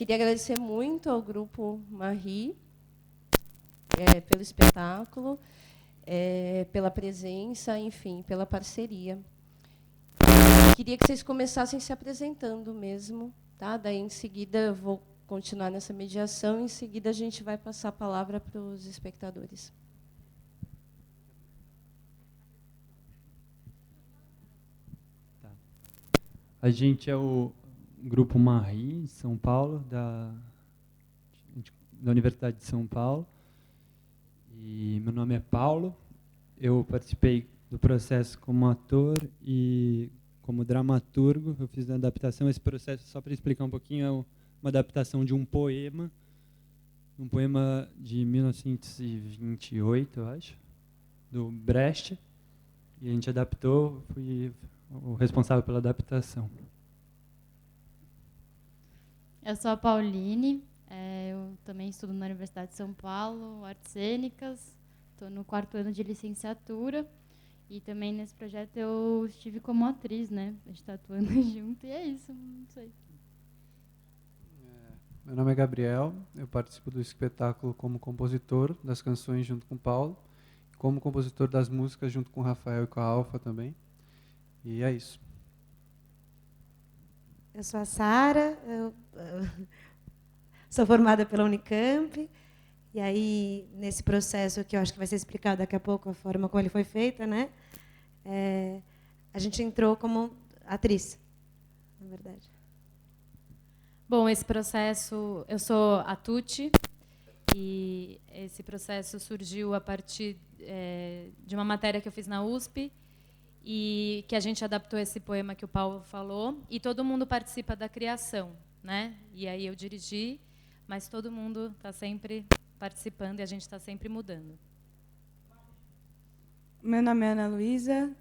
queria agradecer muito ao Grupo Marri pelo espetáculo, pela presença, enfim, pela parceria. Queria que vocês começassem se apresentando mesmo, tá? Daí, em seguida, eu vou continuar nessa mediação, em seguida, a gente vai passar a palavra para os espectadores. Tá. A gente é o Grupo Marri, São Paulo, da Universidade de São Paulo. E meu nome é Paulo. Eu participei do processo como ator e como dramaturgo. Eu fiz uma adaptação. Esse processo, só para explicar um pouquinho, é uma adaptação de um poema de 1928, eu acho, do Brecht. E a gente adaptou, fui o responsável pela adaptação. Eu sou a Pauline, eu também estudo na Universidade de São Paulo, artes cênicas, estou no 4º ano de licenciatura e também nesse projeto eu estive como atriz, né? A gente está atuando junto e é isso, não sei. Meu nome é Gabriel, eu participo do espetáculo como compositor das canções junto com o Paulo, como compositor das músicas junto com o Rafael e com a Alfa também. E é isso. Eu sou a Sara, eu sou formada pela Unicamp, e aí, nesse processo que eu acho que vai ser explicado daqui a pouco, a forma como ele foi feito, né? A gente entrou como atriz, na verdade. Bom, esse processo, eu sou a Tuti, e esse processo surgiu a partir de uma matéria que eu fiz na USP, e que a gente adaptou esse poema que o Paulo falou, e todo mundo participa da criação, né? E aí eu dirigi, mas todo mundo está sempre participando e a gente está sempre mudando. Meu nome é Ana Luísa,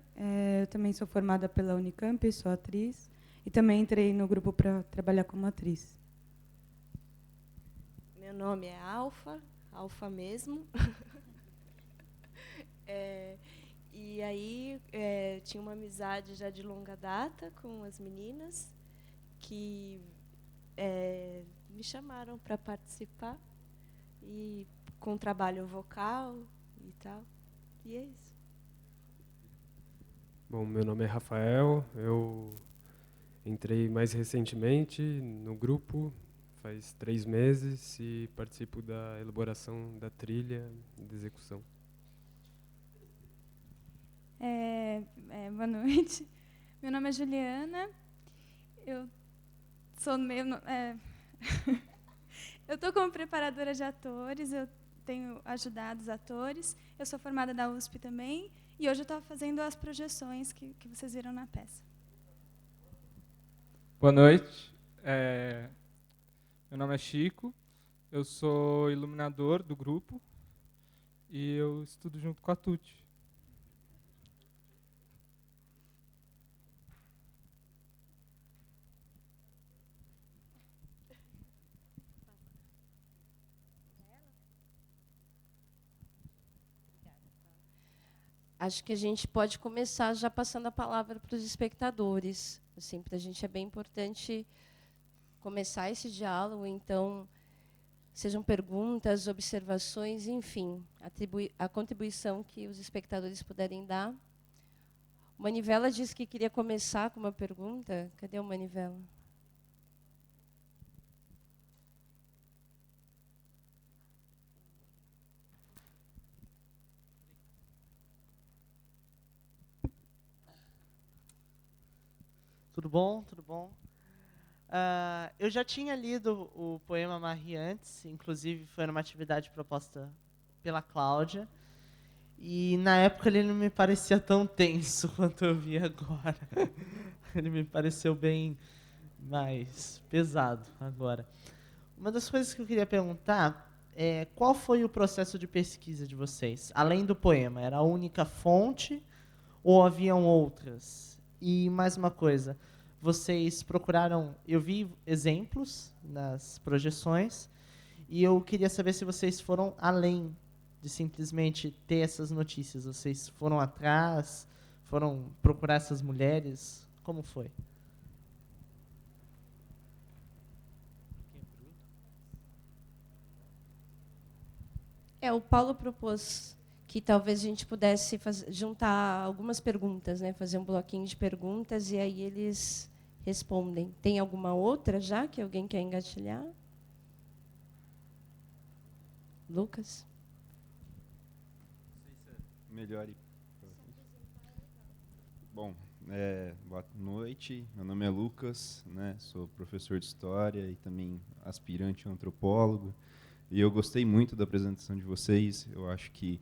eu também sou formada pela Unicamp, sou atriz, e também entrei no grupo para trabalhar como atriz. Meu nome é Alfa mesmo. E aí tinha uma amizade já de longa data com as meninas que me chamaram para participar e com trabalho vocal e tal. E é isso. Bom, meu nome é Rafael, eu entrei mais recentemente no grupo, faz 3 meses, e participo da elaboração da trilha e da execução. Boa noite. Meu nome é Juliana. Eu sou eu estou como preparadora de atores. Eu tenho ajudado os atores. Eu sou formada da USP também. E hoje eu estou fazendo as projeções que vocês viram na peça. Boa noite. Meu nome é Chico. Eu sou iluminador do grupo. E eu estudo junto com a Tuti. Acho que a gente pode começar já passando a palavra para os espectadores. Assim, para a gente é bem importante começar esse diálogo, então, sejam perguntas, observações, enfim, a contribuição que os espectadores puderem dar. O Manivela disse que queria começar com uma pergunta. Cadê o Manivela? Tudo bom? Tudo bom? Eu já tinha lido o poema Marri antes, inclusive foi numa atividade proposta pela Cláudia, e na época ele não me parecia tão tenso quanto eu vi agora. Ele me pareceu bem mais pesado agora. Uma das coisas que eu queria perguntar é qual foi o processo de pesquisa de vocês? Além do poema, era a única fonte ou haviam outras? E mais uma coisa, vocês procuraram... Eu vi exemplos nas projeções e eu queria saber se vocês foram além de simplesmente ter essas notícias. Vocês foram atrás, foram procurar essas mulheres? Como foi? O Paulo propôs que talvez a gente pudesse juntar algumas perguntas, né? Fazer um bloquinho de perguntas e aí eles respondem. Tem alguma outra já que alguém quer engatilhar? Lucas? Melhore. Bom, boa noite. Meu nome é Lucas, né? Sou professor de história e também aspirante antropólogo. E eu gostei muito da apresentação de vocês. Eu acho que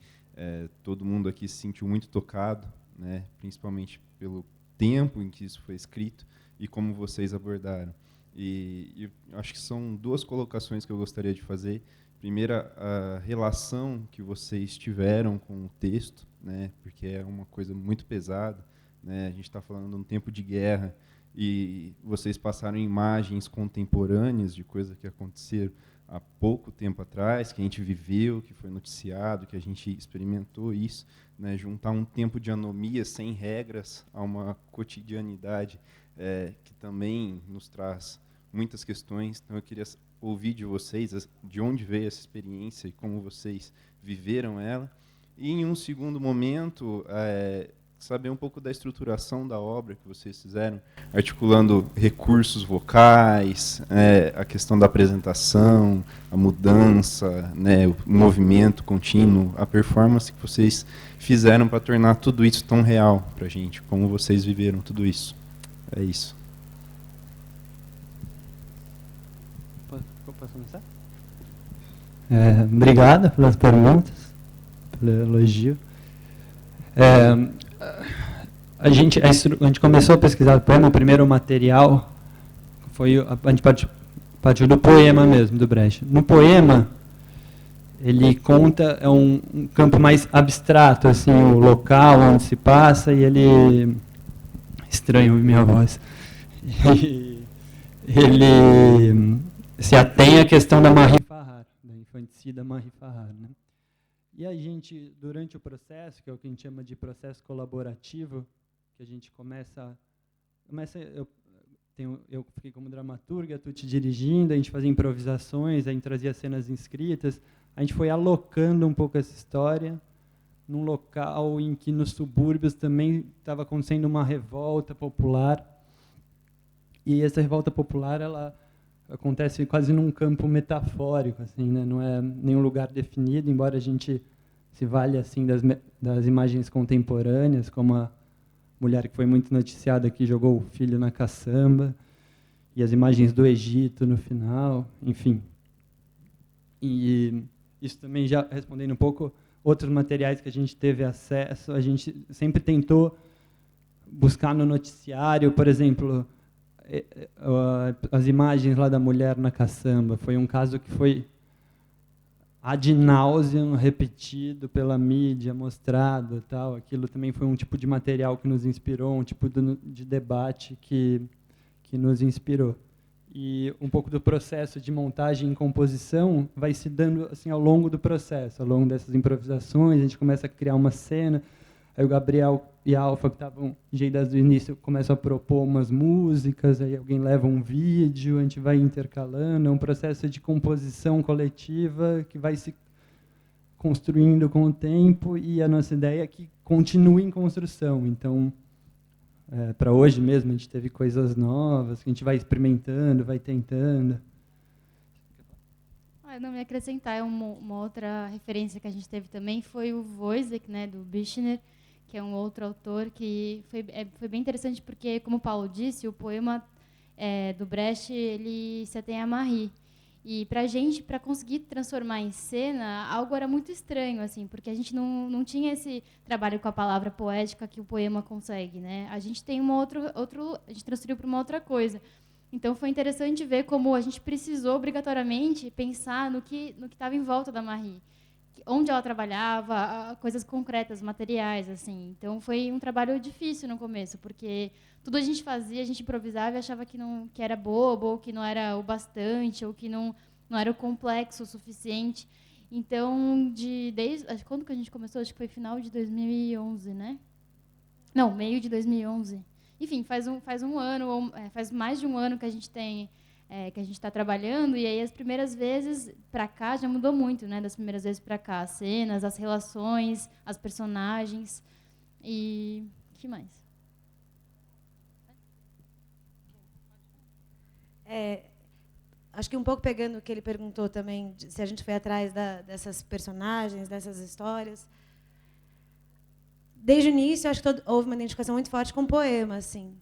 todo mundo aqui se sentiu muito tocado, né? Principalmente pelo tempo em que isso foi escrito e como vocês abordaram. E eu acho que são duas colocações que eu gostaria de fazer. Primeira, a relação que vocês tiveram com o texto, né? Porque é uma coisa muito pesada, né? A gente está falando de um tempo de guerra e vocês passaram imagens contemporâneas de coisas que aconteceram há pouco tempo atrás, que a gente viveu, que foi noticiado, que a gente experimentou isso, né? Juntar um tempo de anomia sem regras a uma cotidianidade que também nos traz muitas questões. Então eu queria ouvir de vocês de onde veio essa experiência e como vocês viveram ela. E, em um segundo momento, saber um pouco da estruturação da obra que vocês fizeram, articulando recursos vocais, a questão da apresentação, a mudança, né, o movimento contínuo, a performance que vocês fizeram para tornar tudo isso tão real para a gente, como vocês viveram tudo isso. É isso. Posso começar? Obrigado pelas perguntas, pelo elogio. A gente começou a pesquisar o poema, o primeiro material a gente partiu do poema mesmo, do Brecht. No poema, ele conta, um campo mais abstrato, assim, o local onde se passa, e ele... Estranho minha voz. Ele se atém à questão da Marie Farrar, da infanticida Marie Farrar, né? E a gente, durante o processo, que é o que a gente chama de processo colaborativo, que a gente eu fiquei como dramaturga, tu te dirigindo, a gente fazia improvisações, a gente trazia cenas inscritas, a gente foi alocando um pouco essa história num local em que nos subúrbios também estava acontecendo uma revolta popular, e essa revolta popular ela acontece quase num campo metafórico, assim, né? Não é nenhum lugar definido, embora a gente se valha assim das imagens contemporâneas, como a mulher que foi muito noticiada que jogou o filho na caçamba, e as imagens do Egito no final, enfim. E isso também, já respondendo um pouco, outros materiais que a gente teve acesso, a gente sempre tentou buscar no noticiário, por exemplo, as imagens lá da mulher na caçamba. Foi um caso que foi ad nauseam repetido pela mídia, mostrado, tal. Aquilo também foi um tipo de material que nos inspirou, um tipo de debate que nos inspirou. E um pouco do processo de montagem e composição vai se dando assim ao longo do processo, ao longo dessas improvisações, a gente começa a criar uma cena, aí o Gabriel e a Alfa, que estavam desde o início, começam a propor umas músicas, aí alguém leva um vídeo, a gente vai intercalando, é um processo de composição coletiva que vai se construindo com o tempo, e a nossa ideia é que continue em construção. Então, para hoje mesmo, a gente teve coisas novas, que a gente vai experimentando, vai tentando. Eu não me acrescentar, uma outra referência que a gente teve também foi o Wojciech, né, do Bichner, que é um outro autor que foi bem interessante, porque, como o Paulo disse, o poema do Brecht ele se atém a Marie. E para a gente, para conseguir transformar em cena, algo era muito estranho, assim, porque a gente não tinha esse trabalho com a palavra poética que o poema consegue, né? A gente tem a gente transferiu para uma outra coisa. Então foi interessante ver como a gente precisou obrigatoriamente pensar no que estava em volta da Marie, onde ela trabalhava, coisas concretas, materiais, assim. Então foi um trabalho difícil no começo, porque tudo a gente fazia, a gente improvisava e achava que era bobo, ou que não era o bastante, ou que não era o complexo o suficiente. Então, quando que a gente começou? Acho que foi final de 2011, né? Não, meio de 2011. Enfim, faz mais de um ano que a gente tem que a gente está trabalhando, e aí as primeiras vezes para cá já mudou muito, né? Das primeiras vezes para cá, as cenas, as relações, as personagens e que mais? Acho que um pouco pegando o que ele perguntou também, se a gente foi atrás dessas personagens, dessas histórias. Desde o início, acho que houve uma identificação muito forte com o poema, assim.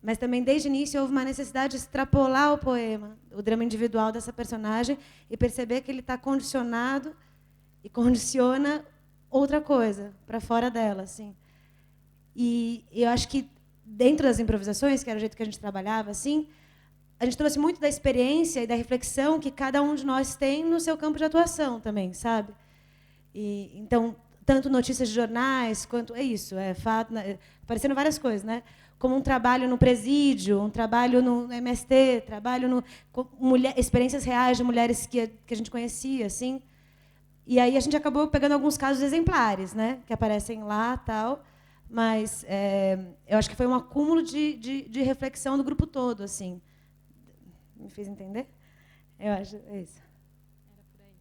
Mas também, desde o início, houve uma necessidade de extrapolar o poema, o drama individual dessa personagem, e perceber que ele está condicionado e condiciona outra coisa para fora dela, assim. E eu acho que, dentro das improvisações, que era o jeito que a gente trabalhava, assim, a gente trouxe muito da experiência e da reflexão que cada um de nós tem no seu campo de atuação também, sabe? E, então, tanto notícias de jornais, quanto... É isso, fato... Aparecendo várias coisas, né? Como um trabalho no presídio, um trabalho no MST, trabalho experiências reais de mulheres que a gente conhecia, assim. E aí a gente acabou pegando alguns casos exemplares, né? Que aparecem lá, tal. Mas eu acho que foi um acúmulo de reflexão do grupo todo, assim. Me fez entender? Eu acho isso. Era por aí.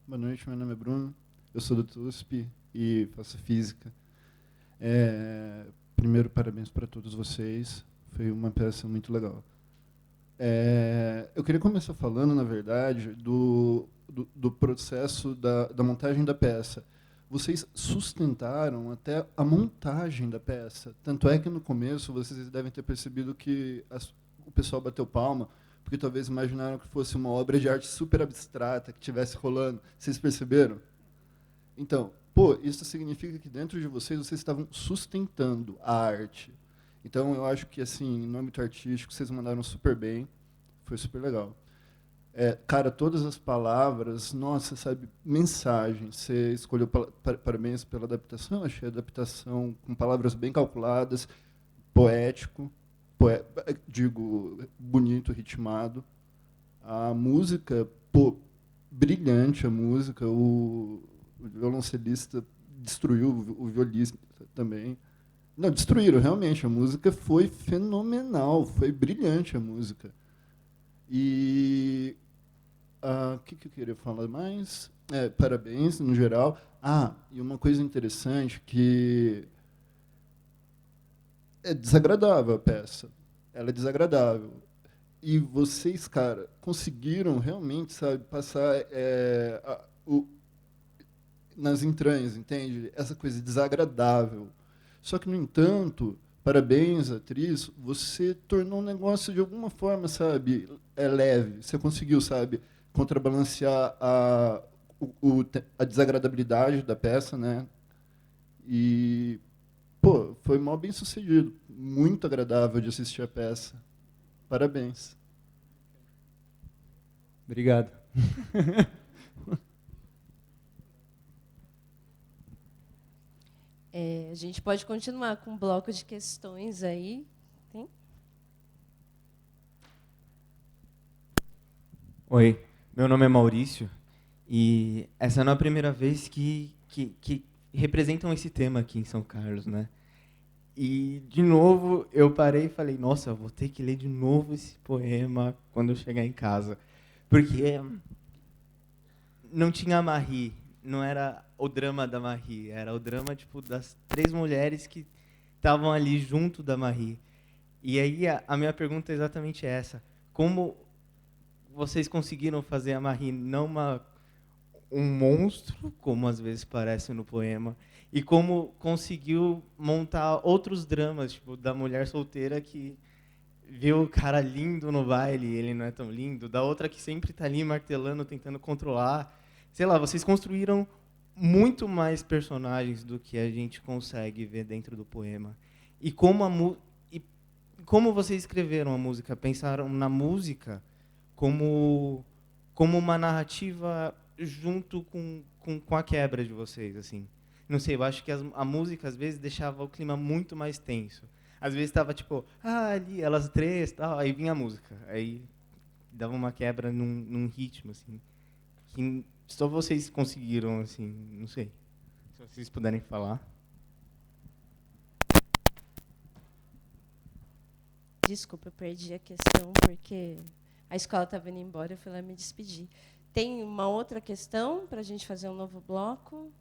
Boa noite, meu nome é Bruno, eu sou do TUSP e faço física. Primeiro, parabéns para todos vocês, foi uma peça muito legal. Eu queria começar falando, na verdade, do processo da montagem da peça. Vocês sustentaram até a montagem da peça. Tanto é que, no começo, vocês devem ter percebido que o pessoal bateu palma, porque talvez imaginaram que fosse uma obra de arte super abstrata, que estivesse rolando. Vocês perceberam? Então, isso significa que dentro de vocês estavam sustentando a arte. Então, eu acho que, assim, no âmbito artístico, vocês mandaram super bem, foi super legal. Cara, todas as palavras, nossa, sabe, mensagem. Você escolheu, parabéns pela adaptação, achei a adaptação com palavras bem calculadas, poético, digo, bonito, ritmado. A música, brilhante a música, o violoncelista destruiu, o violista também. Não, destruíram, realmente, a música foi fenomenal, foi brilhante a música. E o que eu queria falar mais? Parabéns, no geral. E uma coisa interessante que é desagradável a peça. Ela é desagradável. E vocês, cara, conseguiram realmente, sabe, passar nas entranhas, entende? Essa coisa desagradável. Só que, no entanto, parabéns, atriz, você tornou um negócio de alguma forma, sabe, leve. Você conseguiu, sabe, contrabalancear a desagradabilidade da peça, né? E, foi mal bem sucedido. Muito agradável de assistir a peça. Parabéns. Obrigado. A gente pode continuar com um bloco de questões aí. Tem? Oi, meu nome é Maurício e essa não é a primeira vez que representam esse tema aqui em São Carlos, né? E, de novo, eu parei e falei, nossa, eu vou ter que ler de novo esse poema quando eu chegar em casa. Porque não tinha a Marie, não era o drama da Marie, era o drama tipo, das 3 mulheres que estavam ali junto da Marie. E aí a minha pergunta é exatamente essa. Como vocês conseguiram fazer a Marie não um monstro, como às vezes parece no poema, e como conseguiu montar outros dramas, tipo da mulher solteira que vê o cara lindo no baile e ele não é tão lindo, da outra que sempre está ali martelando, tentando controlar. Sei lá, vocês construíram muito mais personagens do que a gente consegue ver dentro do poema. E como vocês escreveram a música? Pensaram na música como uma narrativa junto com a quebra de vocês, assim. Não sei, eu acho que a música, às vezes, deixava o clima muito mais tenso. Às vezes estava, tipo, ali, elas 3, tal, aí vinha a música. Aí dava uma quebra num ritmo, assim, que só vocês conseguiram, assim, não sei. Se vocês puderem falar. Desculpa, eu perdi a questão porque a escola estava indo embora, eu fui lá me despedir. Tem uma outra questão para a gente fazer um novo bloco?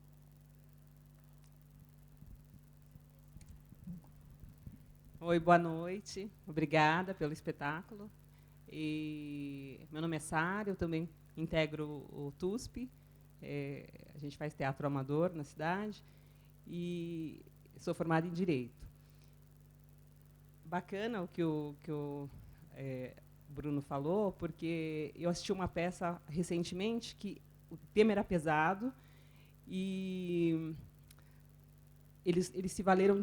Oi, boa noite. Obrigada pelo espetáculo. E meu nome é Sara, eu também integro o TUSP. A gente faz teatro amador na cidade e sou formada em Direito. Bacana o que o Bruno falou, porque eu assisti uma peça recentemente que o tema era pesado e eles se valeram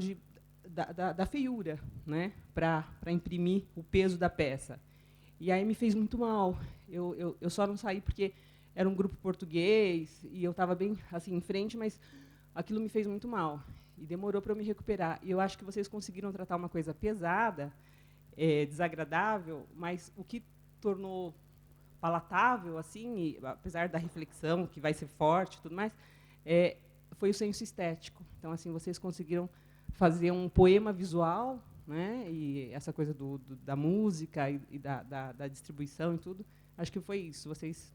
da feiura, né, para imprimir o peso da peça. E aí me fez muito mal. Eu só não saí porque era um grupo português e eu estava bem assim em frente, mas aquilo me fez muito mal e demorou para eu me recuperar. E eu acho que vocês conseguiram tratar uma coisa pesada, desagradável, mas o que tornou palatável, assim, e, apesar da reflexão que vai ser forte e tudo mais, foi o senso estético. Então, assim, vocês conseguiram fazer um poema visual, né, e essa coisa da música e da distribuição e tudo. Acho que foi isso. Vocês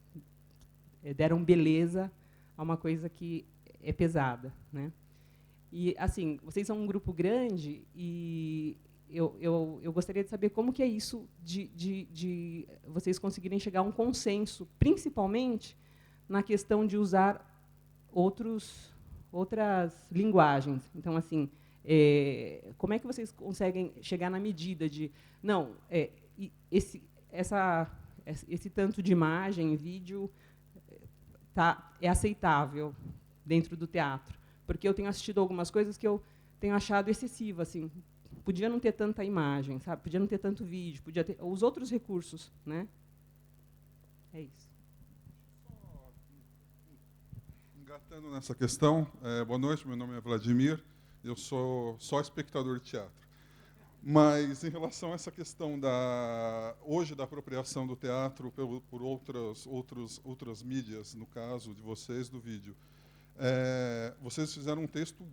deram beleza a uma coisa que é pesada, né? E assim, vocês são um grupo grande e eu gostaria de saber como que é isso de vocês conseguirem chegar a um consenso, principalmente na questão de usar outras linguagens. Então, assim, como é que vocês conseguem chegar na medida de não, esse tanto de imagem, vídeo, é aceitável dentro do teatro? Porque eu tenho assistido algumas coisas que eu tenho achado excessiva, assim. Podia não ter tanta imagem, sabe? Podia não ter tanto vídeo, podia ter os outros recursos, né? É isso. Engatando nessa questão, boa noite, meu nome é Vladimir, eu sou só espectador de teatro. Mas, em relação a essa questão hoje da apropriação do teatro por outras mídias, no caso de vocês, do vídeo, vocês fizeram um texto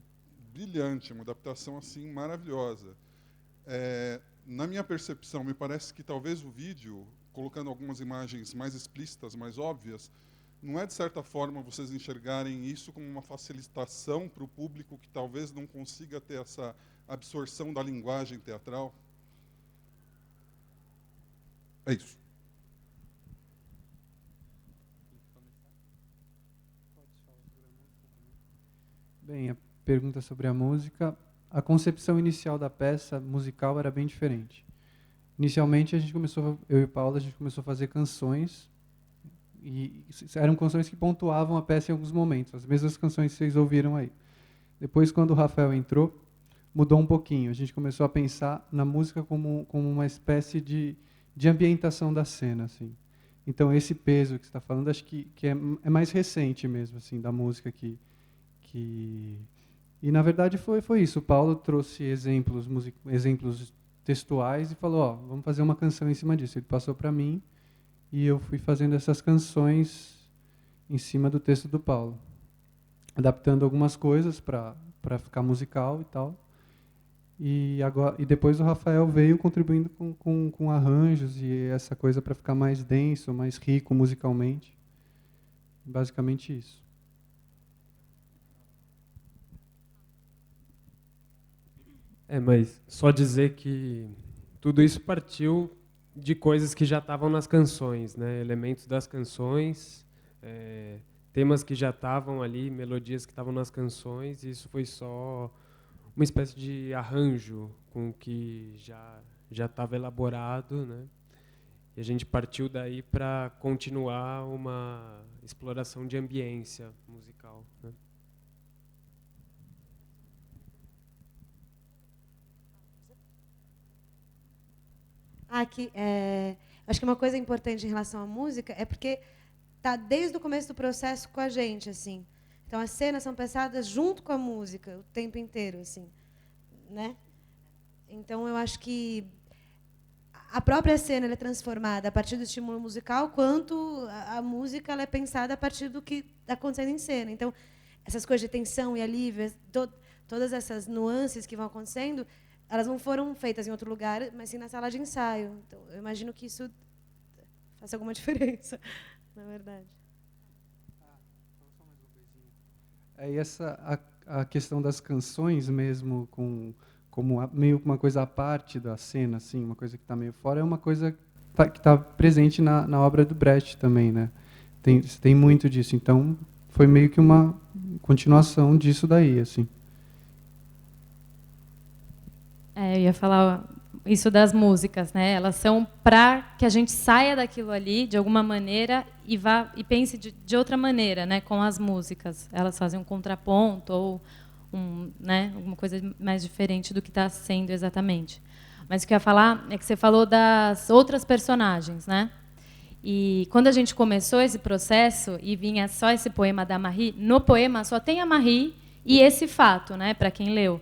brilhante, uma adaptação assim maravilhosa. Na minha percepção, me parece que talvez o vídeo, colocando algumas imagens mais explícitas, mais óbvias, não é, de certa forma, vocês enxergarem isso como uma facilitação para o público que talvez não consiga ter essa absorção da linguagem teatral? É isso. Bem, a pergunta sobre a música, a concepção inicial da peça musical era bem diferente. Inicialmente, eu e Paula, a gente começou a fazer canções, e eram canções que pontuavam a peça em alguns momentos, as mesmas canções que vocês ouviram aí. Depois, quando o Rafael entrou, mudou um pouquinho. A gente começou a pensar na música como uma espécie de ambientação da cena, assim. Então, esse peso que você está falando, acho que é mais recente mesmo, assim, da música E, na verdade, foi isso. O Paulo trouxe exemplos textuais e falou, vamos fazer uma canção em cima disso. Ele passou para mim e eu fui fazendo essas canções em cima do texto do Paulo, adaptando algumas coisas para ficar musical e tal. E depois o Rafael veio contribuindo com arranjos e essa coisa para ficar mais denso, mais rico musicalmente. Basicamente isso. Mas só dizer que tudo isso partiu de coisas que já estavam nas canções, né? Elementos das canções, temas que já estavam ali, melodias que estavam nas canções, e isso foi só uma espécie de arranjo com o que já estava elaborado, né? E a gente partiu daí para continuar uma exploração de ambiência musical, né? Acho que uma coisa importante em relação à música é porque está desde o começo do processo com a gente, assim. Então as cenas são pensadas junto com a música o tempo inteiro, assim, né? Então eu acho que a própria cena ela é transformada a partir do estímulo musical, quanto a música ela é pensada a partir do que está acontecendo em cena. Então, essas coisas de tensão e alívio, todas essas nuances que vão acontecendo, elas não foram feitas em outro lugar, mas sim na sala de ensaio. Então, eu imagino que isso faça alguma diferença, na verdade. E a questão das canções mesmo, como meio uma coisa à parte da cena, assim, uma coisa que está meio fora, é uma coisa que tá presente na obra do Brecht também, né? Tem muito disso. Então, foi meio que uma continuação disso daí, assim. Eu ia falar isso das músicas, né? Elas são para que a gente saia daquilo ali de alguma maneira e vá e pense de outra maneira, né? Com as músicas, elas fazem um contraponto ou né? Alguma coisa mais diferente do que está sendo exatamente. Mas o que eu ia falar é que você falou das outras personagens, né? E quando a gente começou esse processo e vinha só esse poema da Marie, no poema só tem a Marie e esse fato, né? Para quem leu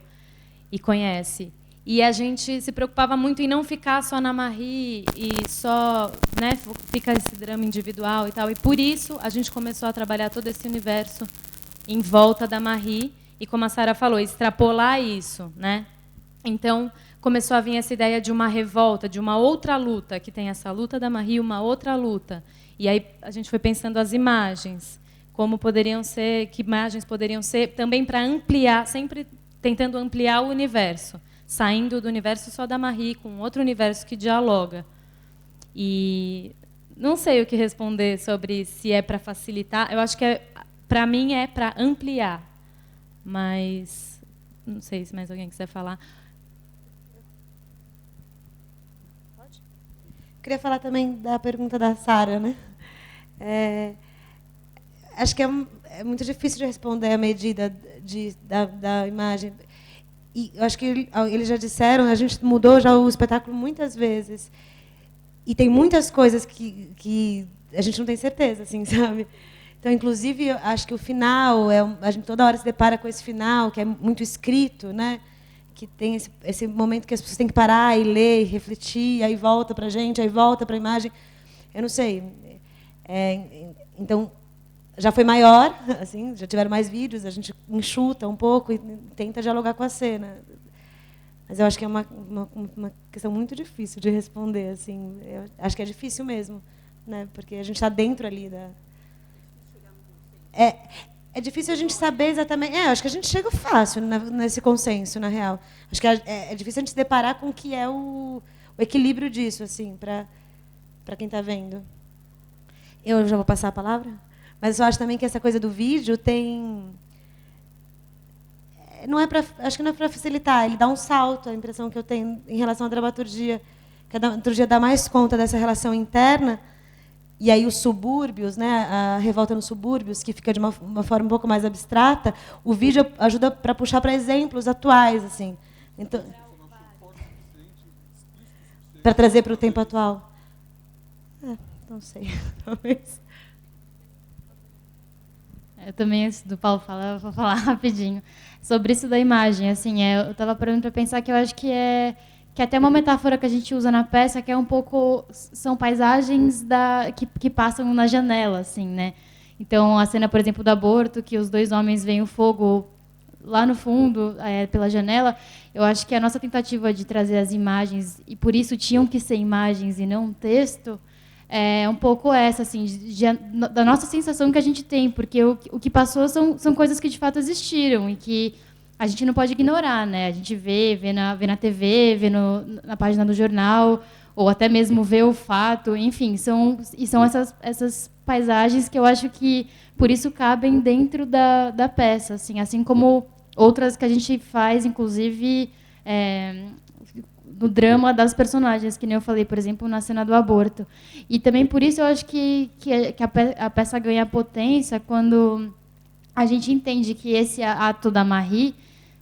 e conhece. E a gente se preocupava muito em não ficar só na Marie e só, né, fica esse drama individual e tal. E por isso a gente começou a trabalhar todo esse universo em volta da Marie e, como a Sara falou, extrapolar isso, né? Então começou a vir essa ideia de uma revolta, de uma outra luta, que tem essa luta da Marie, uma outra luta. E aí a gente foi pensando as imagens, como poderiam ser, que imagens poderiam ser, também para ampliar, sempre tentando ampliar o universo. Saindo do universo só da Marie, com outro universo que dialoga. E não sei o que responder sobre se é para facilitar. Eu acho que, para mim, é para ampliar. Mas não sei se mais alguém quiser falar. Pode? Queria falar também da pergunta da Sara, né? Acho que é muito difícil de responder à medida da imagem. E eu acho que eles já disseram, a gente mudou já o espetáculo muitas vezes. E tem muitas coisas que a gente não tem certeza, assim, sabe? Então, inclusive, eu acho que o final, a gente toda hora se depara com esse final, que é muito escrito, né? Que tem esse momento que as pessoas têm que parar e ler, e refletir, aí volta para a gente, aí volta para a imagem. Eu não sei. Então, já foi maior, assim, já tiveram mais vídeos, a gente enxuta um pouco e tenta dialogar com a cena. Mas eu acho que é uma questão muito difícil de responder, assim. Eu acho que é difícil mesmo, né? Porque a gente está dentro ali da... É difícil a gente saber exatamente... acho que a gente chega fácil nesse consenso, na real. Acho que é difícil a gente se deparar com o que é o equilíbrio disso, assim, para quem está vendo. Eu já vou passar a palavra? Mas eu acho também que essa coisa do vídeo tem... acho que não é para facilitar, ele dá um salto, a impressão que eu tenho em relação à dramaturgia. Que a dramaturgia dá mais conta dessa relação interna, e aí os subúrbios, né, a revolta nos subúrbios, que fica de uma forma um pouco mais abstrata, o vídeo ajuda para puxar para exemplos atuais, assim. Então, para trazer para o tempo atual. Não sei, talvez... Eu também, antes do Paulo falar, eu vou falar rapidinho sobre isso da imagem. Assim, eu estava parando para pensar que eu acho que até uma metáfora que a gente usa na peça, que é um pouco... São paisagens que passam na janela, assim, né? Então, a cena, por exemplo, do aborto, que os dois homens veem o fogo lá no fundo, pela janela, eu acho que a nossa tentativa de trazer as imagens, e por isso tinham que ser imagens e não texto, é um pouco essa, assim, da nossa sensação que a gente tem, porque o que passou são coisas que de fato existiram e que a gente não pode ignorar, né? A gente vê na TV, vê na página do jornal, ou até mesmo vê o fato, enfim, são essas paisagens que eu acho que por isso cabem dentro da peça, assim como outras que a gente faz, inclusive no drama das personagens, que nem eu falei, por exemplo, na cena do aborto. E também por isso eu acho que a peça ganha potência quando a gente entende que esse ato da Marie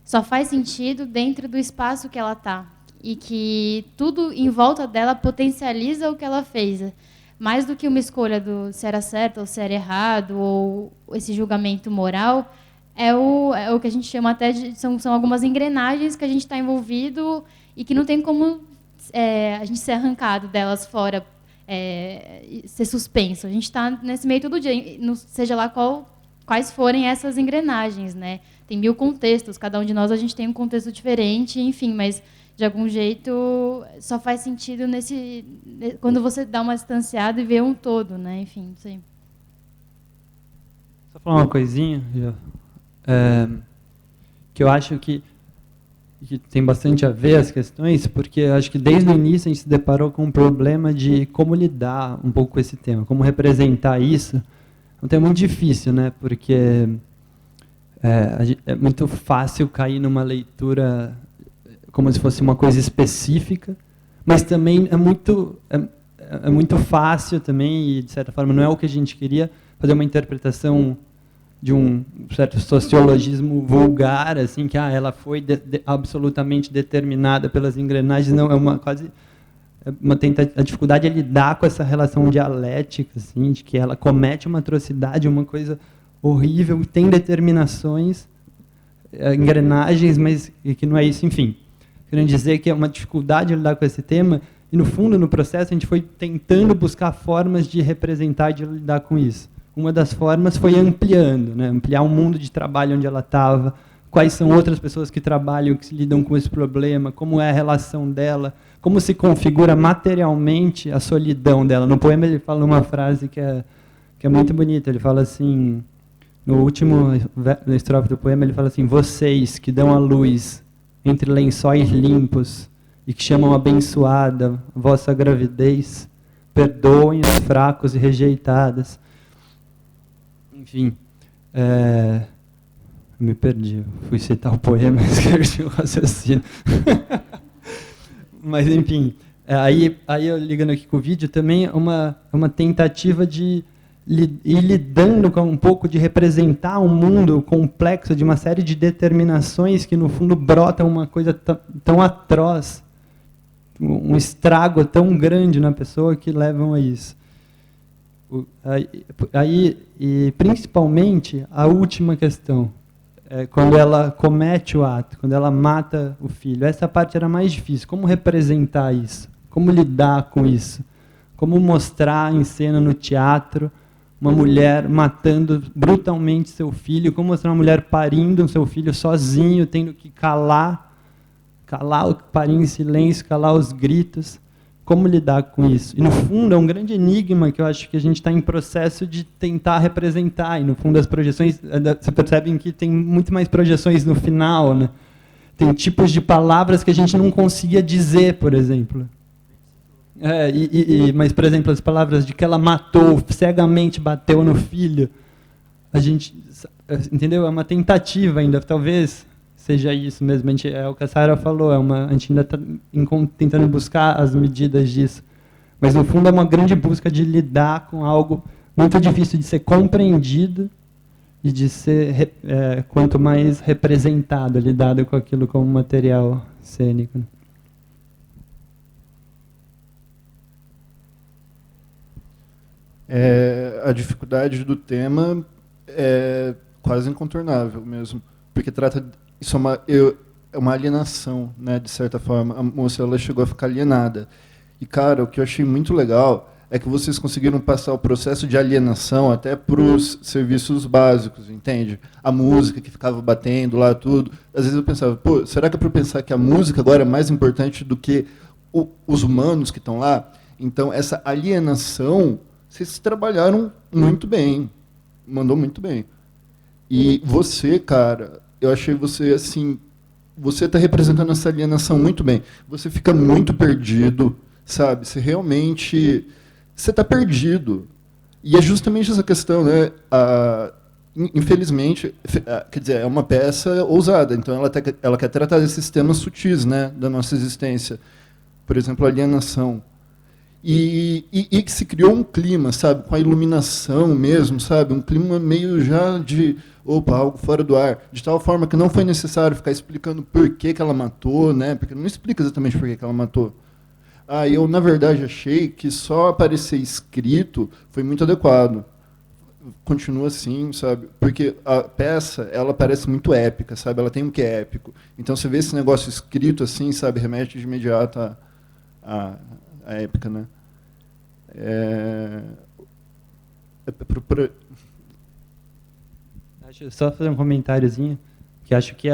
só faz sentido dentro do espaço que ela está e que tudo em volta dela potencializa o que ela fez. Mais do que uma escolha se era certo ou se era errado, ou esse julgamento moral, é o que a gente chama até de... São algumas engrenagens que a gente está envolvido e que não tem como a gente ser arrancado delas fora, ser suspenso. A gente está nesse meio todo dia, seja lá quais forem essas engrenagens, né? Tem 1000 contextos, cada um de nós a gente tem um contexto diferente, enfim, mas de algum jeito só faz sentido quando você dá uma distanciada e vê um todo, né? Enfim, não sei. Só falar uma coisinha, que eu acho que tem bastante a ver as questões, porque eu acho que desde o início a gente se deparou com um problema de como lidar um pouco com esse tema, como representar isso. É um tema muito difícil, né? Porque é muito fácil cair numa leitura como se fosse uma coisa específica, mas também é muito fácil também, e de certa forma não é o que a gente queria, fazer uma interpretação de um certo sociologismo vulgar, assim, que ela foi absolutamente determinada pelas engrenagens. Não, a dificuldade é lidar com essa relação dialética, assim, de que ela comete uma atrocidade, uma coisa horrível, tem determinações, engrenagens, mas que não é isso, enfim. Querendo dizer que é uma dificuldade lidar com esse tema, e no fundo, no processo, a gente foi tentando buscar formas de representar e de lidar com isso. Uma das formas foi ampliando, né? Ampliar o mundo de trabalho onde ela estava, quais são outras pessoas que trabalham, que lidam com esse problema, como é a relação dela, como se configura materialmente a solidão dela. No poema ele fala uma frase que é muito bonita, ele fala assim, no último estrofe do poema, ele fala assim: vocês que dão a luz entre lençóis limpos e que chamam abençoada vossa gravidez, perdoem os fracos e rejeitadas. Enfim, me perdi. Fui citar o poema e esqueci o raciocínio. Mas, enfim, aí eu ligando aqui com o vídeo, também é uma tentativa de ir lidando com um pouco de representar um mundo complexo de uma série de determinações que, no fundo, brotam uma coisa tão atroz, um estrago tão grande na pessoa que levam a isso. E principalmente a última questão, quando ela comete o ato, quando ela mata o filho, essa parte era mais difícil. Como representar isso? Como lidar com isso? Como mostrar em cena no teatro uma mulher matando brutalmente seu filho? Como mostrar uma mulher parindo seu filho sozinho, tendo que calar o parir em silêncio, calar os gritos? Como lidar com isso? E, no fundo, é um grande enigma que eu acho que a gente está em processo de tentar representar. E, no fundo, as projeções, você percebe que tem muito mais projeções no final, né? Tem tipos de palavras que a gente não conseguia dizer, por exemplo. Mas, por exemplo, as palavras de que ela matou, cegamente bateu no filho. A gente, entendeu? É uma tentativa ainda, talvez seja isso mesmo. É o que a Sarah falou, a gente ainda está tentando buscar as medidas disso. Mas, no fundo, é uma grande busca de lidar com algo muito difícil de ser compreendido e de ser, quanto mais representado, lidado com aquilo como material cênico. A dificuldade do tema é quase incontornável mesmo, porque isso é uma alienação, né, de certa forma. A moça ela chegou a ficar alienada. E, cara, o que eu achei muito legal é que vocês conseguiram passar o processo de alienação até para os serviços básicos, entende? A música que ficava batendo lá, tudo. Às vezes eu pensava, pô, será que é para pensar que a música agora é mais importante do que os humanos que estão lá? Então, essa alienação, vocês trabalharam muito bem. Mandou muito bem. E você, cara, eu achei você, assim, você está representando essa alienação muito bem. Você fica muito perdido, sabe? Você realmente, você está perdido. E é justamente essa questão, né? Infelizmente, quer dizer, é uma peça ousada, então ela quer tratar desses temas sutis, né, da nossa existência. Por exemplo, a alienação. E que se criou um clima, sabe, com a iluminação mesmo, sabe, um clima meio já de, opa, algo fora do ar, de tal forma que não foi necessário ficar explicando por que ela matou, né, porque não explica exatamente por que ela matou. Eu, na verdade, achei que só aparecer escrito foi muito adequado. Continua assim, sabe, porque a peça, ela parece muito épica, sabe, ela tem um que é épico. Então, você vê esse negócio escrito assim, sabe, remete de imediato a época, né? Acho, só fazer um comentáriozinho, que acho que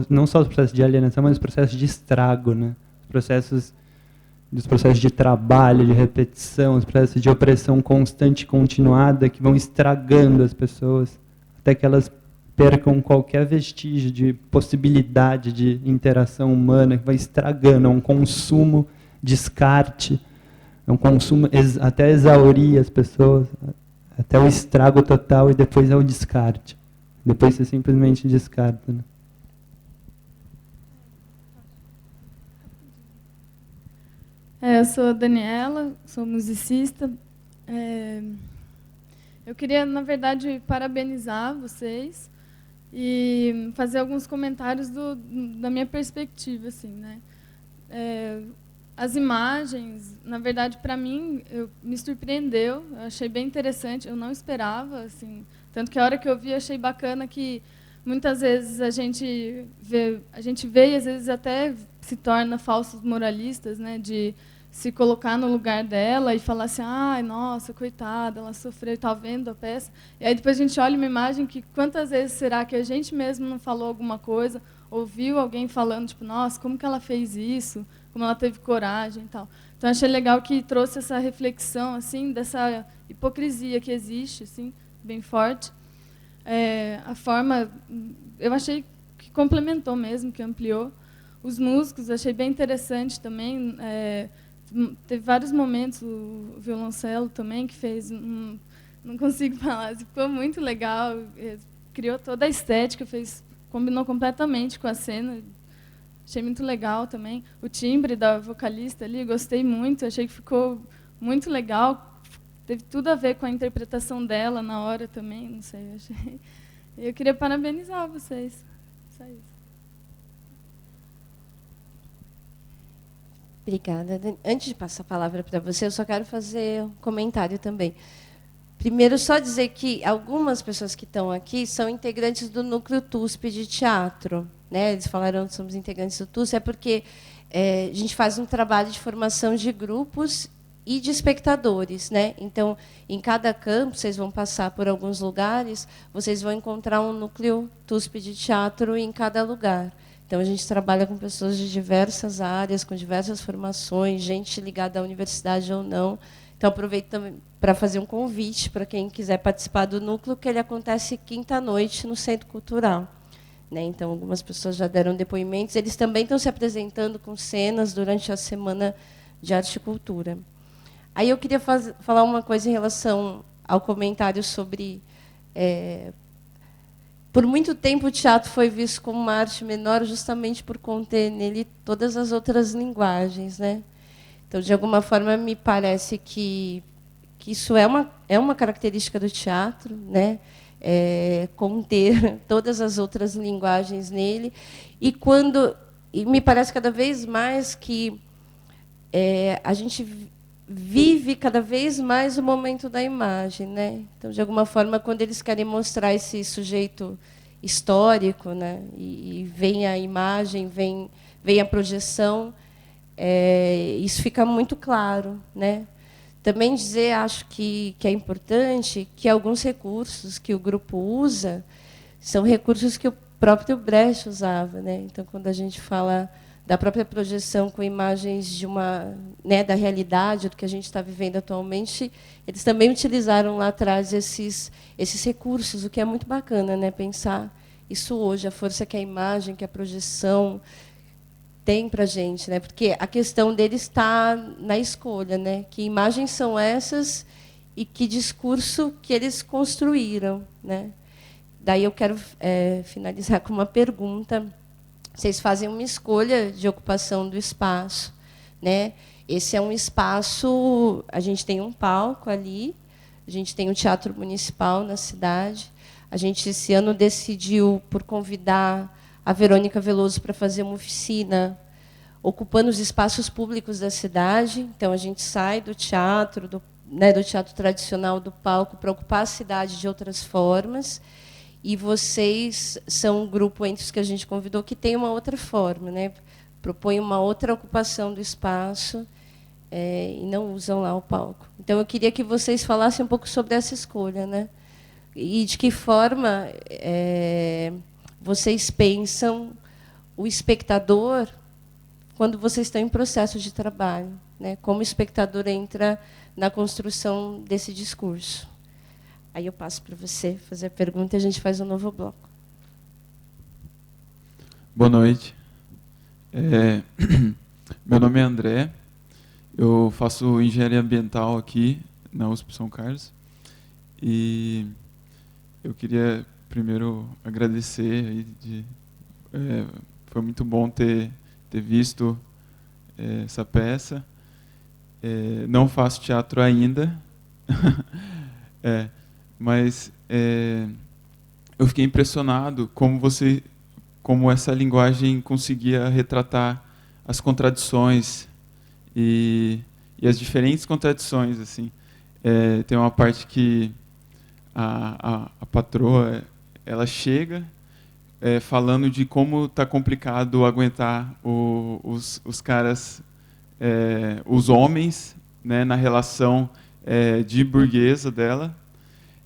não só o processo de alienação, mas os processos de estrago, né? Os processos de trabalho, de repetição, os processos de opressão constante e continuada que vão estragando as pessoas, até que elas percam qualquer vestígio de possibilidade de interação humana, que vai estragando, é um consumo, descarte, é um consumo até exaurir as pessoas, até o estrago total e depois é o descarte. Depois você simplesmente descarta, né? Eu sou a Daniela, sou musicista. Eu queria, na verdade, parabenizar vocês e fazer alguns comentários da minha perspectiva, assim, né? As imagens, na verdade, para mim, me surpreendeu. Eu achei bem interessante. Eu não esperava, assim, tanto que a hora que eu vi, achei bacana que muitas vezes a gente vê e às vezes até se torna falsos moralistas, né? De se colocar no lugar dela e falar assim, ai, nossa, coitada, ela sofreu, está vendo a peça. E aí depois a gente olha uma imagem que quantas vezes será que a gente mesmo não falou alguma coisa, ouviu alguém falando, tipo, nossa, como que ela fez isso? Como ela teve coragem e tal. Então, achei legal que trouxe essa reflexão, assim, dessa hipocrisia que existe, assim, bem forte. A forma, eu achei que complementou mesmo, que ampliou. Os músicos, achei bem interessante também. Teve vários momentos, o violoncelo também, que fez, não consigo falar, ficou muito legal, criou toda a estética, combinou completamente com a cena. Achei muito legal também. O timbre da vocalista ali, gostei muito. Achei que ficou muito legal. Teve tudo a ver com a interpretação dela na hora também. Não sei, achei. Eu queria parabenizar vocês. Só isso. Obrigada. Antes de passar a palavra para você, eu só quero fazer um comentário também. Primeiro, só dizer que algumas pessoas que estão aqui são integrantes do Núcleo TUSP de Teatro. Né? Eles falaram que somos integrantes do TUSP, porque a gente faz um trabalho de formação de grupos e de espectadores. Né? Então, em cada campo, vocês vão passar por alguns lugares, vocês vão encontrar um Núcleo TUSP de Teatro em cada lugar. Então, a gente trabalha com pessoas de diversas áreas, com diversas formações, gente ligada à universidade ou não. Então, aproveito também para fazer um convite para quem quiser participar do núcleo, que ele acontece quinta-noite no Centro Cultural. Né? Então, algumas pessoas já deram depoimentos. Eles também estão se apresentando com cenas durante a Semana de Arte e Cultura. Aí eu queria falar uma coisa em relação ao comentário sobre... por muito tempo, o teatro foi visto como uma arte menor justamente por conter nele todas as outras linguagens. Né? Então, de alguma forma, me parece que isso é uma característica do teatro, né? Conter todas as outras linguagens nele. E me parece cada vez mais que a gente vive cada vez mais o momento da imagem. Né? Então, de alguma forma, quando eles querem mostrar esse sujeito histórico, né? E vem a imagem, vem a projeção, isso fica muito claro. Né? Também dizer, acho que é importante, que alguns recursos que o grupo usa são recursos que o próprio Brecht usava. Né? Então, quando a gente fala da própria projeção com imagens de da realidade, do que a gente está vivendo atualmente, eles também utilizaram lá atrás esses recursos, o que é muito bacana, né? Pensar isso hoje, a força que a imagem, que a projeção tem para a gente, né? Porque a questão deles está na escolha, né? Que imagens são essas e que discurso que eles construíram, né? Daí eu quero finalizar com uma pergunta. Vocês fazem uma escolha de ocupação do espaço, né? Esse é um espaço, a gente tem um palco ali, a gente tem um teatro municipal na cidade. A gente esse ano decidiu por convidar a Verônica Veloso para fazer uma oficina ocupando os espaços públicos da cidade. Então, a gente sai do teatro, do teatro tradicional, do palco, para ocupar a cidade de outras formas. E vocês são um grupo entre os que a gente convidou que tem uma outra forma. Né? propõem uma outra ocupação do espaço e não usam lá o palco. Então, eu queria que vocês falassem um pouco sobre essa escolha, né? E de que forma vocês pensam o espectador quando vocês estão em processo de trabalho, né? Como o espectador entra na construção desse discurso. Aí eu passo para você fazer a pergunta e a gente faz um novo bloco. Boa noite. Meu nome é André, eu faço engenharia ambiental aqui na USP São Carlos e eu queria primeiro agradecer aí foi muito bom ter visto essa peça. Não faço teatro ainda, mas eu fiquei impressionado como essa linguagem conseguia retratar as contradições e as diferentes contradições, assim. Tem uma parte que a patroa ela chega falando de como está complicado aguentar os caras, os homens, né, na relação de burguesa dela,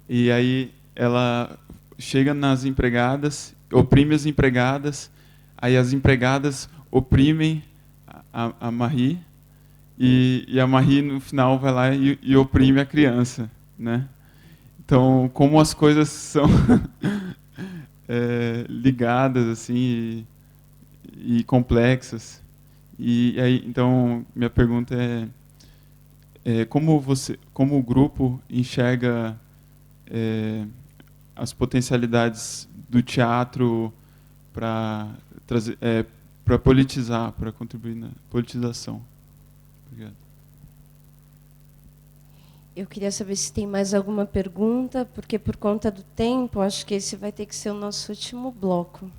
e aí ela chega nas empregadas, oprime as empregadas, aí as empregadas oprimem a Marie, e a Marie no final vai lá e oprime a criança, né? Então, como as coisas são ligadas assim e complexas. E aí, então, minha pergunta como o grupo enxerga as potencialidades do teatro para trazer, para politizar, para contribuir na politização. Obrigado. Eu queria saber se tem mais alguma pergunta, porque por conta do tempo, acho que esse vai ter que ser o nosso último bloco.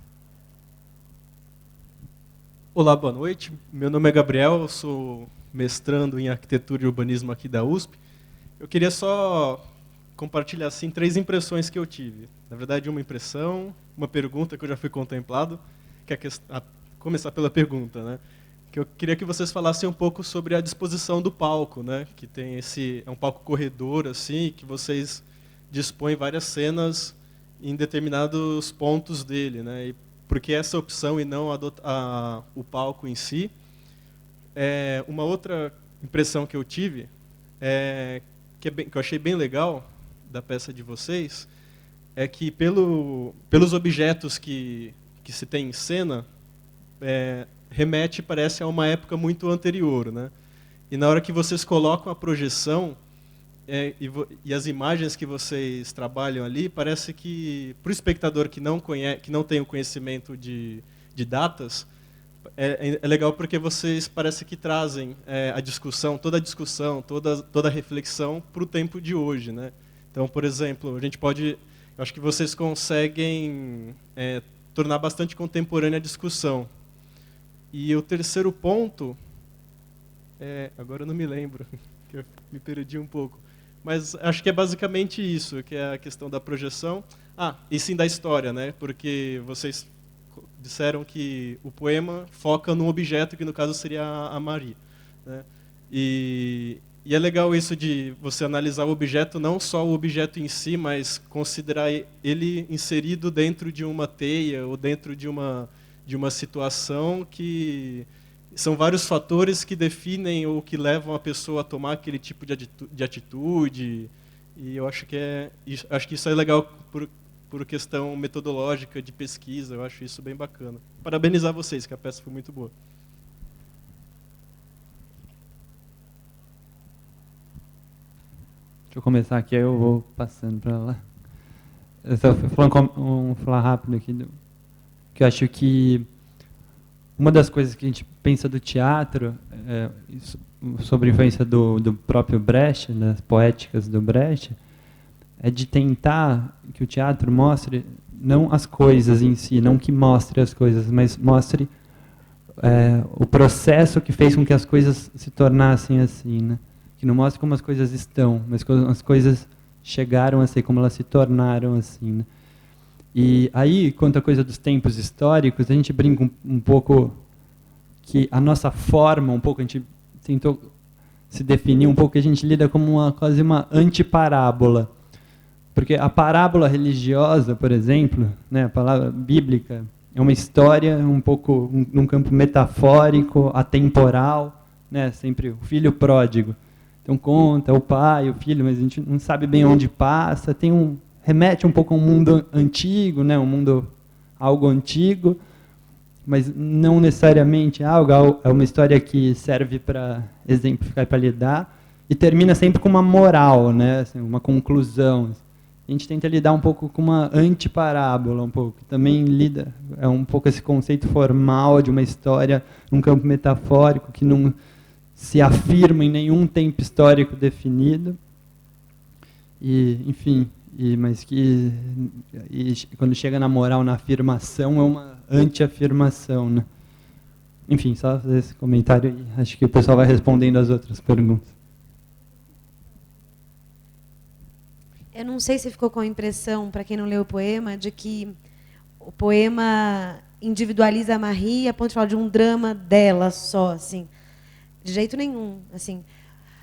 Olá, boa noite. Meu nome é Gabriel, eu sou mestrando em arquitetura e urbanismo aqui da USP. Eu queria só compartilhar assim 3 impressões que eu tive. Na verdade, uma impressão, uma pergunta que eu já fui contemplado, que é começar pela pergunta, né? Que eu queria que vocês falassem um pouco sobre a disposição do palco, né? Que tem é um palco corredor assim, que vocês dispõem várias cenas em determinados pontos dele, né? E por que essa opção e não o palco em si? Uma outra impressão que eu tive que eu achei bem legal da peça de vocês é que pelos objetos que se tem em cena remete, parece, a uma época muito anterior, né? E na hora que vocês colocam a projeção e as imagens que vocês trabalham ali, parece que para o espectador que não tem o conhecimento de datas, é legal porque vocês parece que trazem toda a reflexão para o tempo de hoje, né? Então, por exemplo, eu acho que vocês conseguem tornar bastante contemporânea a discussão. E o terceiro ponto, agora eu não me lembro, que eu me perdi um pouco, mas acho que é basicamente isso, que é a questão da projeção. E sim da história, né? Porque vocês disseram que o poema foca num objeto, que no caso seria a Marie, né? E é legal isso de você analisar o objeto, não só o objeto em si, mas considerar ele inserido dentro de uma teia ou dentro de uma situação que são vários fatores que definem ou que levam a pessoa a tomar aquele tipo de atitude. E eu acho que isso é legal por questão metodológica de pesquisa. Eu acho isso bem bacana. Parabenizar vocês, que a peça foi muito boa. Deixa eu começar aqui, aí eu vou passando para lá. Eu só vou falar rápido aqui, que eu acho que uma das coisas que a gente pensa do teatro, sobre a influência do próprio Brecht, das poéticas do Brecht, é de tentar que o teatro mostre não as coisas em si, não que mostre as coisas, mas mostre o processo que fez com que as coisas se tornassem assim, né? Que não mostre como as coisas estão, mas como as coisas chegaram a ser, como elas se tornaram assim, né? E aí, quanto à coisa dos tempos históricos, a gente brinca um pouco que a nossa forma, um pouco, a gente tentou se definir um pouco, que a gente lida como quase uma antiparábola. Porque a parábola religiosa, por exemplo, né, a palavra bíblica, é uma história um pouco num campo metafórico, atemporal, né, sempre o filho pródigo. Então conta o pai, o filho, mas a gente não sabe bem onde passa, remete um pouco a um mundo antigo, né, algo antigo, mas não necessariamente algo, é uma história que serve para exemplificar e para lidar, e termina sempre com uma moral, né, assim, uma conclusão. A gente tenta lidar um pouco com uma antiparábola, um pouco. Também lida um pouco esse conceito formal de uma história num campo metafórico que não se afirma em nenhum tempo histórico definido. E, enfim, mas que quando chega na moral, na afirmação, é uma anti-afirmação, né? Enfim, só fazer esse comentário e acho que o pessoal vai respondendo as outras perguntas. Eu não sei se ficou com a impressão, para quem não leu o poema, de que o poema individualiza a Marie a ponto de falar de um drama dela só, assim. De jeito nenhum, assim.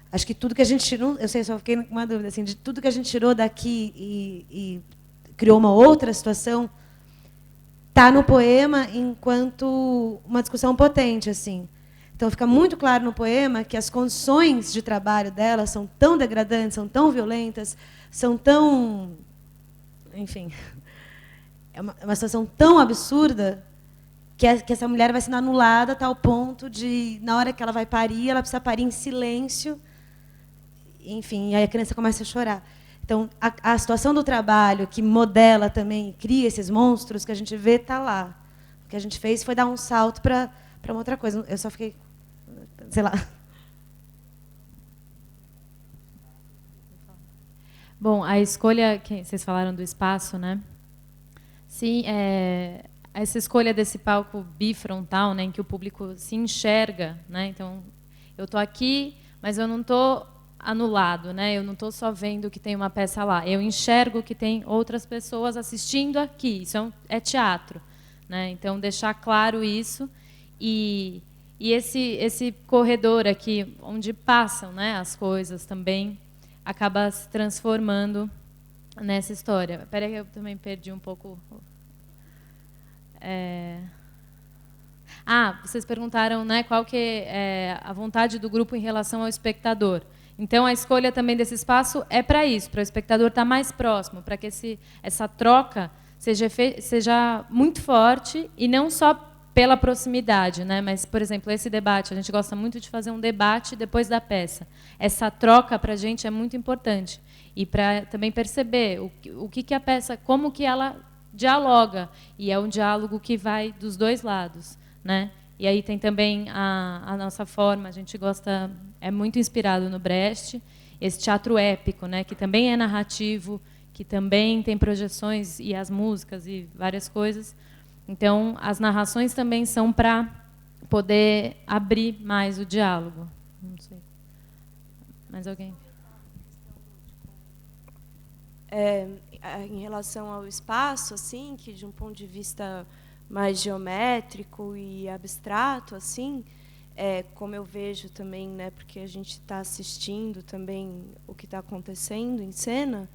Acho que tudo que a gente tirou, eu sei, só fiquei com uma dúvida, assim, de tudo que a gente tirou daqui e criou uma outra situação, está no poema enquanto uma discussão potente, assim. Então fica muito claro no poema que as condições de trabalho dela são tão degradantes, são tão violentas, são tão, enfim, é uma situação tão absurda que essa mulher vai sendo anulada a tal ponto de, na hora que ela vai parir, ela precisa parir em silêncio, enfim, e aí a criança começa a chorar. Então, a situação do trabalho que modela também, cria esses monstros que a gente vê, está lá. O que a gente fez foi dar um salto para uma outra coisa. Eu só fiquei, sei lá. Bom, a escolha, que vocês falaram do espaço, né? Sim, essa escolha desse palco bifrontal, né, em que o público se enxerga, né? Então, eu estou aqui, mas eu não estou anulado, né? Eu não estou só vendo que tem uma peça lá. Eu enxergo que tem outras pessoas assistindo aqui. Isso é teatro, né? Então, deixar claro isso e esse corredor aqui, onde passam, né, as coisas também, acaba se transformando nessa história. Espera que eu também perdi um pouco. Vocês perguntaram, né, qual que é a vontade do grupo em relação ao espectador. Então, a escolha também desse espaço é para isso, para o espectador estar mais próximo, para que essa troca seja muito forte e não só pela proximidade, né? Mas, por exemplo, esse debate, a gente gosta muito de fazer um debate depois da peça. Essa troca para a gente é muito importante e para também perceber o que a peça, como que ela dialoga, e é um diálogo que vai dos dois lados, né? E aí tem também a nossa forma, a gente gosta, é muito inspirado no Brecht, esse teatro épico, né? Que também é narrativo, que também tem projeções e as músicas e várias coisas. Então, as narrações também são para poder abrir mais o diálogo. Não sei. Mais alguém? Em relação ao espaço, assim, que de um ponto de vista mais geométrico e abstrato, assim, como eu vejo também, né, porque a gente está assistindo também o que está acontecendo em cena,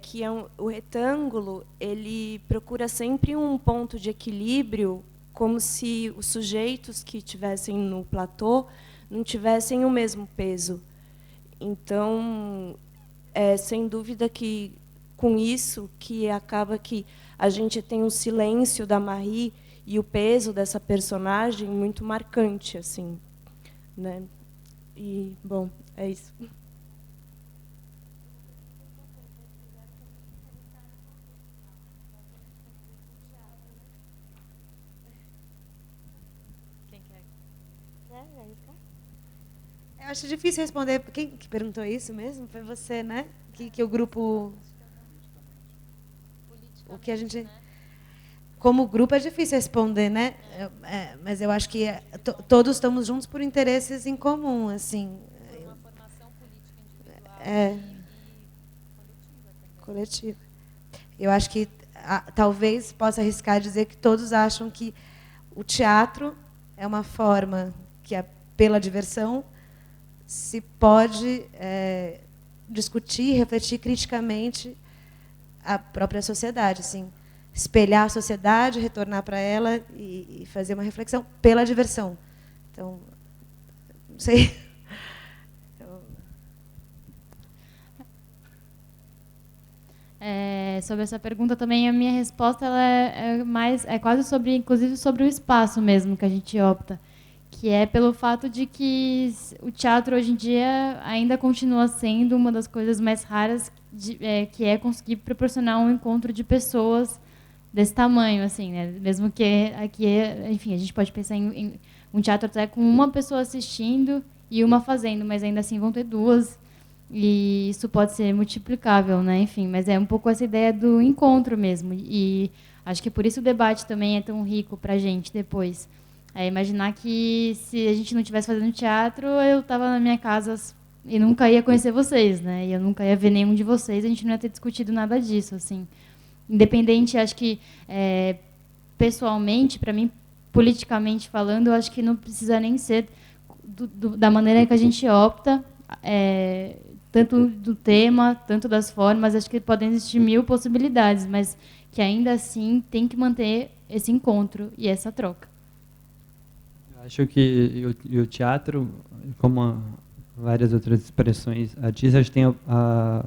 que o retângulo ele procura sempre um ponto de equilíbrio, como se os sujeitos que estivessem no platô não tivessem o mesmo peso. Então, sem dúvida que com isso que acaba que a gente tem um silêncio da Marie e o peso dessa personagem muito marcante, assim, né? E bom, é isso. Eu acho difícil responder. Quem que perguntou isso mesmo? Foi você, né? Que o grupo... O que a gente... Como grupo é difícil responder, né? Mas eu acho que todos estamos juntos por interesses em comum, assim. Por uma formação política individual e coletiva. Eu acho que talvez possa arriscar dizer que todos acham que o teatro é uma forma que, pela diversão, se pode discutir, refletir criticamente a própria sociedade, assim, espelhar a sociedade, retornar para ela e fazer uma reflexão pela diversão. Então, não sei. Sobre essa pergunta também, a minha resposta ela é quase sobre, inclusive sobre o espaço mesmo que a gente opta, que é pelo fato de que o teatro hoje em dia ainda continua sendo uma das coisas mais raras, que é conseguir proporcionar um encontro de pessoas desse tamanho, assim, né? Mesmo que aqui, enfim, a gente pode pensar em um teatro até com uma pessoa assistindo e uma fazendo, mas ainda assim vão ter duas. E isso pode ser multiplicável, né? Enfim, mas é um pouco essa ideia do encontro mesmo. E acho que por isso o debate também é tão rico para a gente depois. É imaginar que se a gente não estivesse fazendo teatro, eu estava na minha casa e nunca ia conhecer vocês, né? E eu nunca ia ver nenhum de vocês, a gente não ia ter discutido nada disso, assim. Independente, acho que pessoalmente, para mim, politicamente falando, eu acho que não precisa nem ser da maneira que a gente opta, tanto do tema, tanto das formas, acho que podem existir 1000 possibilidades, mas que ainda assim tem que manter esse encontro e essa troca. Acho que o teatro, como várias outras expressões artísticas, tem a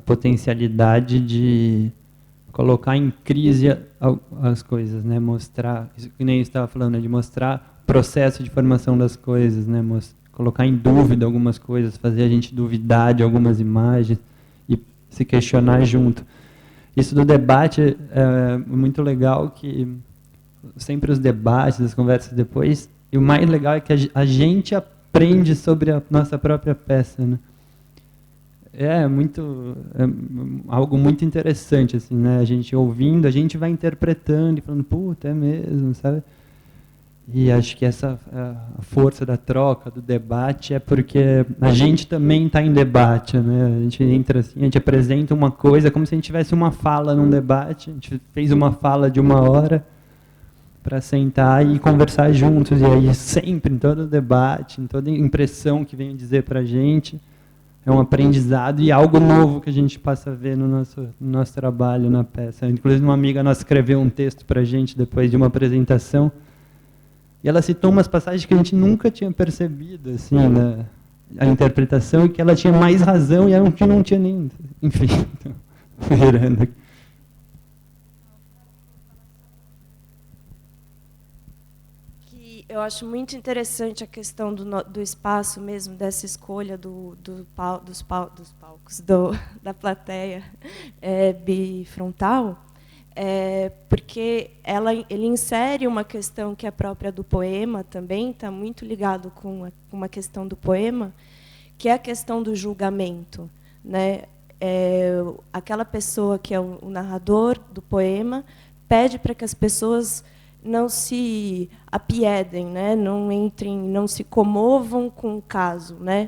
potencialidade de colocar em crise as coisas, né? Mostrar, isso que nem eu estava falando, de mostrar o processo de formação das coisas, né? Colocar em dúvida algumas coisas, fazer a gente duvidar de algumas imagens e se questionar junto. Isso do debate é muito legal, que sempre os debates, as conversas depois, e o mais legal é que a gente aprende sobre a nossa própria peça, né? Algo muito interessante, assim, né? A gente ouvindo, a gente vai interpretando e falando, puta, é mesmo, sabe? E acho que essa a força da troca, do debate, é porque a gente também está em debate, né? A gente entra assim, a gente apresenta uma coisa como se a gente tivesse uma fala num debate, a gente fez uma fala de 1 hora para sentar e conversar juntos, e aí sempre, em todo debate, em toda impressão que vem dizer para a gente, é um aprendizado e algo novo que a gente passa a ver no nosso trabalho na peça. Inclusive, uma amiga nossa escreveu um texto para a gente depois de uma apresentação, e ela citou umas passagens que a gente nunca tinha percebido, assim, a interpretação, e que ela tinha mais razão e ela não tinha nem... Enfim, então, virando aqui. Eu acho muito interessante a questão do espaço mesmo, dessa escolha dos palcos, da plateia bifrontal, porque ele insere uma questão que é própria do poema também, está muito ligado com uma questão do poema, que é a questão do julgamento, né? Aquela pessoa que é o narrador do poema pede para que as pessoas não se apiedem, né? Não entrem, não se comovam com o caso, né?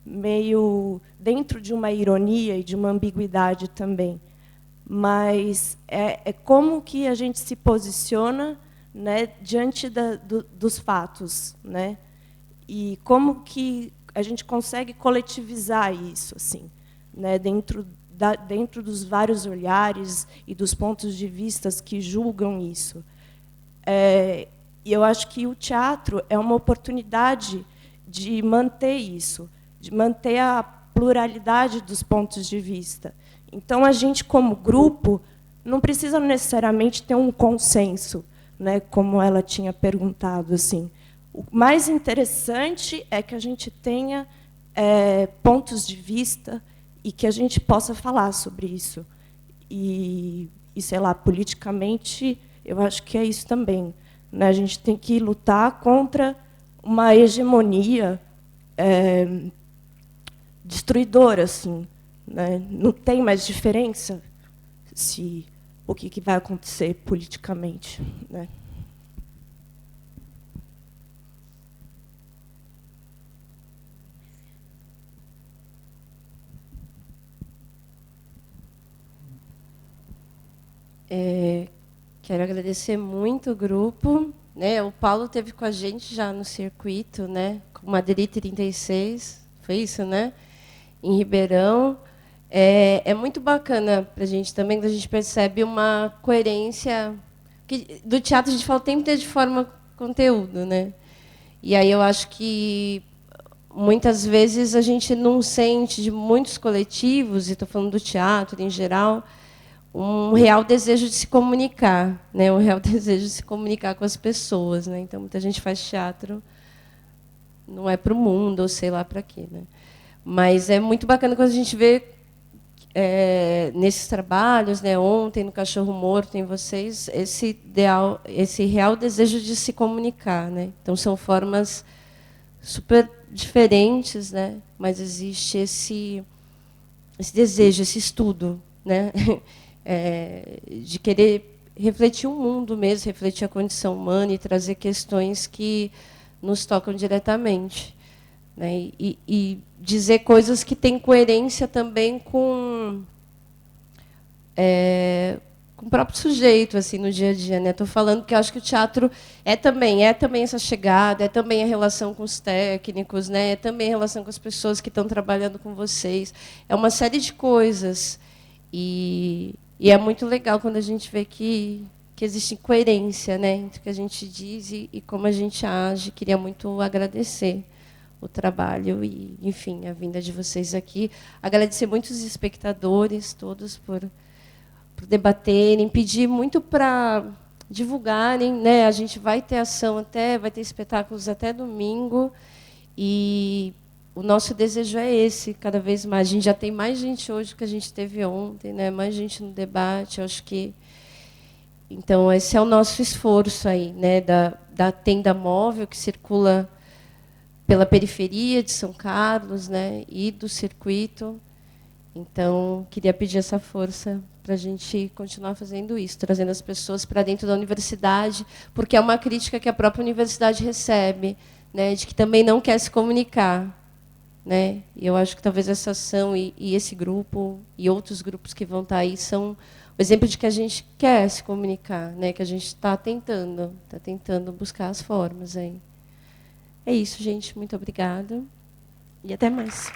Meio dentro de uma ironia e de uma ambiguidade também. Mas é como que a gente se posiciona, né, diante dos fatos, né? E como que a gente consegue coletivizar isso, assim, né? Dentro dos vários olhares e dos pontos de vista que julgam isso. E eu acho que o teatro é uma oportunidade de manter isso, de manter a pluralidade dos pontos de vista. Então, a gente, como grupo, não precisa necessariamente ter um consenso, né, como ela tinha perguntado. Assim. O mais interessante é que a gente tenha pontos de vista e que a gente possa falar sobre isso. E sei lá, politicamente, eu acho que é isso também. Né? A gente tem que lutar contra uma hegemonia destruidora, assim. Né? Não tem mais diferença o que vai acontecer politicamente. Né? Quero agradecer muito o grupo né? O Paulo teve com a gente já no circuito, né? Com Madrid 36, foi isso, né? Em Ribeirão. É muito bacana para a gente também, quando a gente percebe uma coerência. Que do teatro a gente fala o tempo inteiro de forma conteúdo, né? E aí eu acho que muitas vezes a gente não sente de muitos coletivos, e estou falando do teatro em geral, um real desejo de se comunicar, né? Um real desejo de se comunicar com as pessoas, né? Então muita gente faz teatro, não é para o mundo, ou sei lá para quê, né? Mas é muito bacana quando a gente vê nesses trabalhos, né? Ontem no Cachorro Morto, em vocês, esse ideal, esse real desejo de se comunicar, né? Então são formas super diferentes, né? Mas existe esse desejo, esse estudo, né? De querer refletir o mundo mesmo, refletir a condição humana e trazer questões que nos tocam diretamente, né? E dizer coisas que têm coerência também com o próprio sujeito, assim, no dia a dia, né? Estou falando que eu acho que o teatro é também essa chegada, é também a relação com os técnicos, né? É também a relação com as pessoas que estão trabalhando com vocês. É uma série de coisas. E é muito legal quando a gente vê que existe coerência, né, entre o que a gente diz e como a gente age. Queria muito agradecer o trabalho e, enfim, a vinda de vocês aqui. Agradecer muito os espectadores todos por debaterem, pedir muito para divulgarem, né? A gente vai ter ação vai ter espetáculos até domingo e o nosso desejo é esse, cada vez mais. A gente já tem mais gente hoje do que a gente teve ontem, né? Mais gente no debate. Eu acho que então esse é o nosso esforço aí, né? Da tenda móvel que circula pela periferia de São Carlos, né? E do circuito. Então queria pedir essa força para a gente continuar fazendo isso, trazendo as pessoas para dentro da universidade, porque é uma crítica que a própria universidade recebe, né? De que também não quer se comunicar. Né? E eu acho que talvez essa ação e esse grupo e outros grupos que vão estar aí são o exemplo de que a gente quer se comunicar, né? Que a gente está tentando buscar as formas aí. É isso, gente. Muito obrigada e até mais.